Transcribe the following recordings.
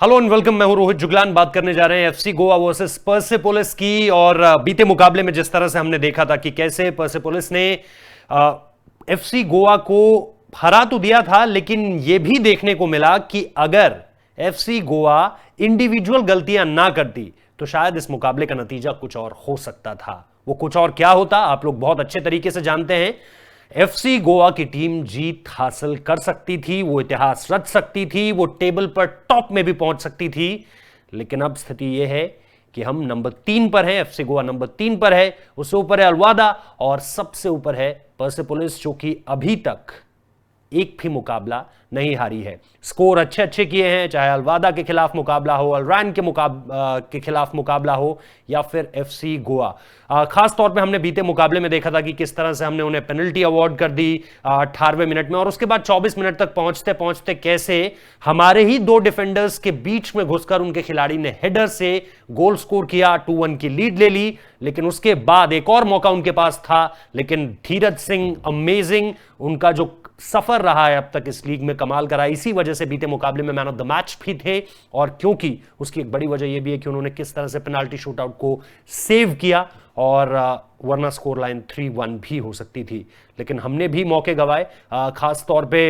Hello and welcome. मैं हूं रोहित जुगलान। बात करने जा रहे हैं एफसी गोवा वर्सेस पर्सेपोलिस की। और बीते मुकाबले में जिस तरह से हमने देखा था कि कैसे पर्सेपोलिस ने एफसी गोवा को हरा तो दिया था, लेकिन यह भी देखने को मिला कि अगर एफसी गोवा इंडिविजुअल गलतियां ना करती तो शायद इस मुकाबले का नतीजा कुछ और हो सकता था। वो कुछ और क्या होता, आप लोग बहुत अच्छे तरीके से जानते हैं। एफसी गोवा की टीम जीत हासिल कर सकती थी, वो इतिहास रच सकती थी, वो टेबल पर टॉप में भी पहुंच सकती थी। लेकिन अब स्थिति यह है कि हम नंबर 3 पर हैं, एफसी गोवा नंबर 3 पर है, उससे ऊपर है अलवादा और सबसे ऊपर है पर्सेपोलिस, जो कि अभी तक एक भी मुकाबला नहीं हारी है। स्कोर अच्छे अच्छे किए हैं, चाहे अलवादा के खिलाफ मुकाबला हो, अलरैन के खिलाफ मुकाबला हो या फिर एफसी गोवा। खास तौर पे हमने बीते मुकाबले में देखा था कि किस तरह से हमने उन्हें पेनल्टी अवार्ड कर दी 18वें मिनट में, और उसके बाद 24 मिनट तक पहुंचते पहुंचते कैसे हमारे ही दो डिफेंडर्स के बीच में घुसकर उनके खिलाड़ी ने हेडर से गोल स्कोर किया, 2-1 की लीड ले ली। लेकिन उसके बाद एक और मौका उनके पास था, लेकिन धीरज सिंह अमेजिंग, उनका जो सफर रहा है अब तक इस लीग में, कमाल करा। इसी वजह से बीते मुकाबले में मैन ऑफ द मैच भी थे, और क्योंकि उसकी एक बड़ी वजह यह भी है कि उन्होंने किस तरह से पेनाल्टी शूटआउट को सेव किया, और वरना स्कोर लाइन 3-1 भी हो सकती थी। लेकिन हमने भी मौके गंवाए। खास तौर पे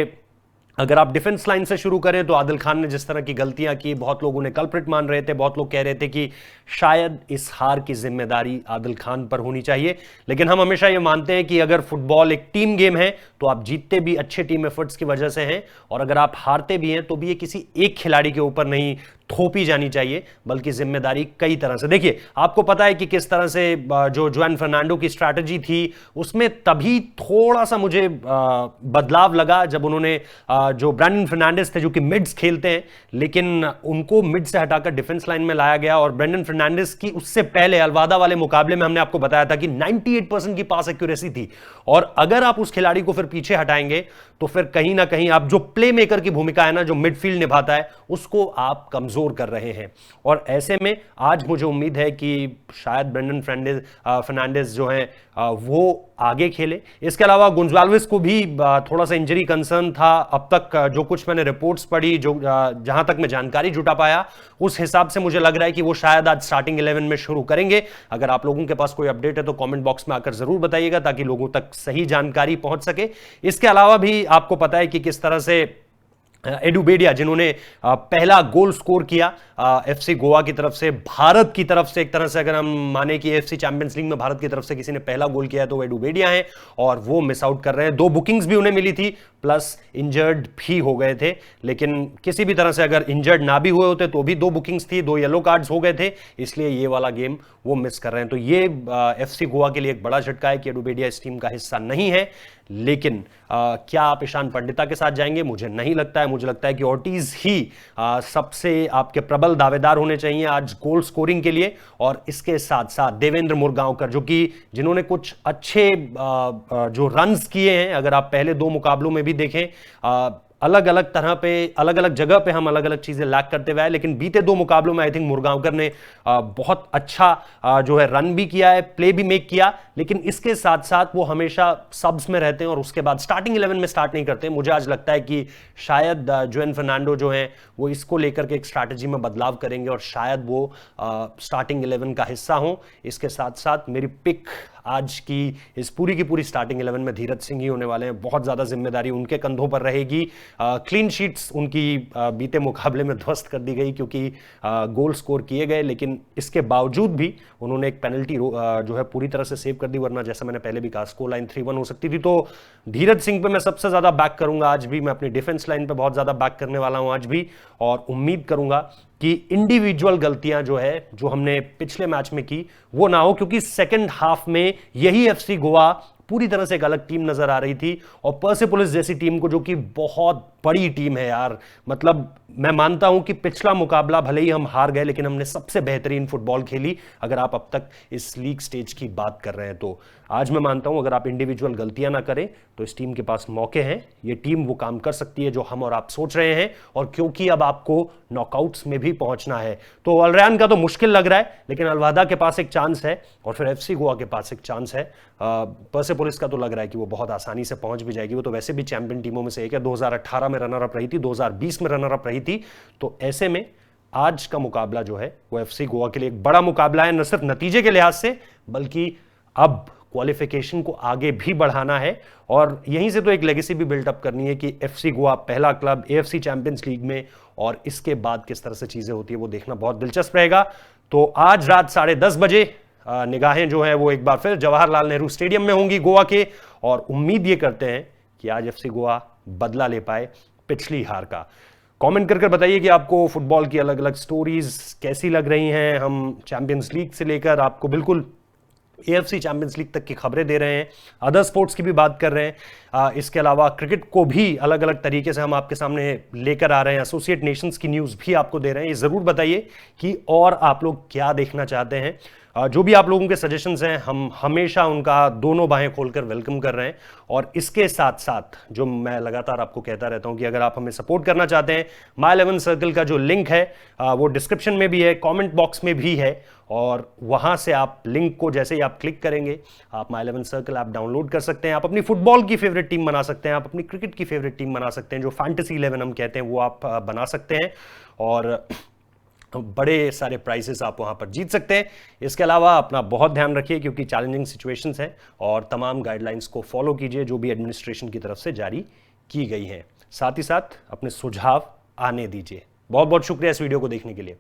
अगर आप डिफेंस लाइन से शुरू करें तो आदिल खान ने जिस तरह की गलतियां की, बहुत लोग उन्हें कल्प्रिट मान रहे थे, बहुत लोग कह रहे थे कि शायद इस हार की जिम्मेदारी आदिल खान पर होनी चाहिए। लेकिन हम हमेशा यह मानते हैं कि अगर फुटबॉल एक टीम गेम है तो आप जीतते भी अच्छे टीम एफर्ट्स की वजह से हैं, और अगर आप हारते भी हैं तो भी ये किसी एक खिलाड़ी के ऊपर नहीं थोपी जानी चाहिए, बल्कि जिम्मेदारी कई तरह से। देखिए, आपको पता है कि किस तरह से जो जुआन फर्नांडो की स्ट्रैटेजी थी, उसमें तभी थोड़ा सा मुझे बदलाव लगा जब उन्होंने जो ब्रैंडन फर्नांडिस थे, जो कि मिड्स खेलते हैं, लेकिन उनको मिड से हटाकर डिफेंस लाइन में लाया गया। और ब्रैंडन फर्नांडिस की उससे पहले अलवादा वाले मुकाबले में हमने आपको बताया था कि 98% की पास एक्यूरेसी थी, और अगर आप उस खिलाड़ी को फिर पीछे हटाएंगे तो फिर कहीं ना कहीं आप जो प्ले मेकर की भूमिका है ना, जो मिडफील्ड निभाता है, उसको आप कमजोर कर रहे हैं। और ऐसे में आज मुझे उम्मीद है कि शायद ब्रेंडन फर्नांडिस जो है वो आगे खेले। इसके अलावा गोंजाल्विस को भी थोड़ा सा इंजरी कंसर्न था। अब तक जो कुछ मैंने रिपोर्ट्स पढ़ी, जो जहां तक मैं जानकारी जुटा पाया, उस हिसाब से मुझे लग रहा है कि वो शायद आज स्टार्टिंग 11 में शुरू करेंगे। अगर आप लोगों के पास कोई अपडेट है तो कमेंट बॉक्स में आकर जरूर बताइएगा, ताकि लोगों तक सही जानकारी पहुंच सके। इसके अलावा भी आपको पता है कि किस तरह से एडू बेडिया, जिन्होंने पहला गोल स्कोर किया एफसी गोवा की तरफ से, भारत की तरफ से, एक तरह से अगर हम माने कि एफसी चैंपियंस लीग में भारत की तरफ से किसी ने पहला गोल किया है तो एडू बेडिया है, और वो मिस आउट कर रहे हैं। 2 बुकिंग्स भी उन्हें मिली थी, प्लस इंजर्ड भी हो गए थे। लेकिन किसी भी तरह से अगर इंजर्ड ना भी हुए होते तो भी 2 बुकिंग्स थी, 2 येलो कार्ड्स हो गए थे, इसलिए ये वाला गेम वो मिस कर रहे हैं। तो ये एफसी गोवा के लिए एक बड़ा झटका है कि एडू बेडिया इस टीम का हिस्सा नहीं है। लेकिन क्या आप ईशान पंडिता के साथ जाएंगे? मुझे नहीं लगता है। मुझे लगता है कि ऑर्टिज ही सबसे आपके प्रबल दावेदार होने चाहिए आज गोल स्कोरिंग के लिए। और इसके साथ साथ देवेंद्र मुरगांवकर, जो कि जिन्होंने कुछ अच्छे जो रन्स किए हैं, अगर आप पहले 2 मुकाबलों में भी देखें, अलग अलग तरह पे, अलग अलग जगह पे हम अलग अलग चीजें लैक करते हुए आए, लेकिन बीते 2 मुकाबलों में आई थिंक मुरगांवकर ने बहुत अच्छा जो है रन भी किया है, प्ले भी मेक किया। लेकिन इसके साथ साथ वो हमेशा सबस में रहते हैं और उसके बाद स्टार्टिंग 11 में स्टार्ट नहीं करते। मुझे आज लगता है कि शायद जुआन फर्नांडो जो है वो इसको लेकर के एक स्ट्रैटेजी में बदलाव करेंगे, और शायद वो स्टार्टिंग 11 का हिस्सा हो। इसके साथ साथ मेरी पिक आज की इस पूरी की पूरी स्टार्टिंग 11 में धीरज सिंह ही होने वाले हैं। बहुत ज्यादा जिम्मेदारी उनके कंधों पर रहेगी। क्लीन शीट्स उनकी बीते मुकाबले में ध्वस्त कर दी गई, क्योंकि गोल स्कोर किए गए, लेकिन इसके बावजूद भी उन्होंने एक पेनल्टी जो है पूरी तरह से सेव कर दी, वरना जैसा मैंने पहले भी कहा स्कोर लाइन 3-1 हो सकती थी। तो धीरज सिंह पे मैं सबसे ज्यादा बैक करूंगा आज भी। मैं अपनी डिफेंस लाइन पे बहुत ज्यादा बैक करने वाला हूं आज भी, और उम्मीद करूंगा कि इंडिविजुअल गलतियां जो है, जो हमने पिछले मैच में की, वो ना हो, क्योंकि सेकंड हाफ में यही एफसी गोवा पूरी तरह से एक अलग टीम नजर आ रही थी। और पर्सेपोलिस जैसी टीम को, जो कि बहुत बड़ी टीम है यार, मतलब मैं मानता हूं कि पिछला मुकाबला भले ही हम हार गए, लेकिन हमने सबसे बेहतरीन फुटबॉल खेली, अगर आप अब तक इस लीग स्टेज की बात कर रहे हैं तो। आज मैं मानता हूं अगर आप इंडिविजुअल गलतियां ना करें तो इस टीम के पास मौके हैं, ये टीम वो काम कर सकती है जो हम और आप सोच रहे हैं। और क्योंकि अब आपको नॉकआउट्स में भी पहुंचना है, तो अलरैन का तो मुश्किल लग रहा है, लेकिन अलवादा के पास एक चांस है, और फिर एफसी गोवा के पास एक चांस है। पर्सेपोलिस का तो लग रहा है कि वो बहुत आसानी से पहुंच भी जाएगी। वो तो वैसे भी चैंपियन टीमों में से एक है, 2018 में रनर अप रही थी, 2020 में रनर अप रही थी। तो ऐसे में आज का मुकाबला जो है वो एफसी गोवा के लिए एक बड़ा मुकाबला है, न सिर्फ नतीजे के लिहाज से बल्कि अब क्वालिफिकेशन को आगे भी बढ़ाना है और यहीं से तो एक लेगेसी भी बिल्डअप करनी है कि एफसी गोवा पहला क्लब एएफसी चैंपियंस लीग में, और इसके बाद किस तरह से चीजें होती है वो देखना बहुत दिलचस्प रहेगा। तो आज रात 10:30 बजे निगाहें जो है वो एक बार फिर जवाहरलाल नेहरू स्टेडियम में होंगी गोवा के, और उम्मीद ये करते हैं कि आज एफसी गोवा बदला ले पाए पिछली हार का। कमेंट कर बताइए कि आपको फुटबॉल की अलग अलग स्टोरीज कैसी लग रही हैं। हम चैंपियंस लीग से लेकर आपको बिल्कुल एएफसी चैंपियंस लीग तक की खबरें दे रहे हैं, अदर स्पोर्ट्स की भी बात कर रहे हैं, इसके अलावा क्रिकेट को भी अलग अलग तरीके से हम आपके सामने लेकर आ रहे हैं, एसोसिएट नेशंस की न्यूज़ भी आपको दे रहे हैं। ये ज़रूर बताइए कि और आप लोग क्या देखना चाहते हैं। जो भी आप लोगों के सजेशंस हैं हम हमेशा उनका दोनों बाहें खोलकर वेलकम कर रहे हैं। और इसके साथ साथ जो मैं लगातार आपको कहता रहता हूं कि अगर आप हमें सपोर्ट करना चाहते हैं, My11 सर्कल का जो लिंक है वो डिस्क्रिप्शन में भी है, कमेंट बॉक्स में भी है, और वहां से आप लिंक को जैसे ही आप क्लिक करेंगे आप My11 सर्कल ऐप डाउनलोड कर सकते हैं। आप अपनी फुटबॉल की फेवरेट टीम बना सकते हैं, आप अपनी क्रिकेट की फेवरेट टीम बना सकते हैं, जो फैंटेसी 11 हम कहते हैं वो आप बना सकते हैं, और बड़े सारे प्राइसेस आप वहां पर जीत सकते हैं। इसके अलावा अपना बहुत ध्यान रखिए क्योंकि चैलेंजिंग सिचुएशंस हैं, और तमाम गाइडलाइंस को फॉलो कीजिए जो भी एडमिनिस्ट्रेशन की तरफ से जारी की गई हैं। साथ ही साथ अपने सुझाव आने दीजिए। बहुत बहुत शुक्रिया इस वीडियो को देखने के लिए।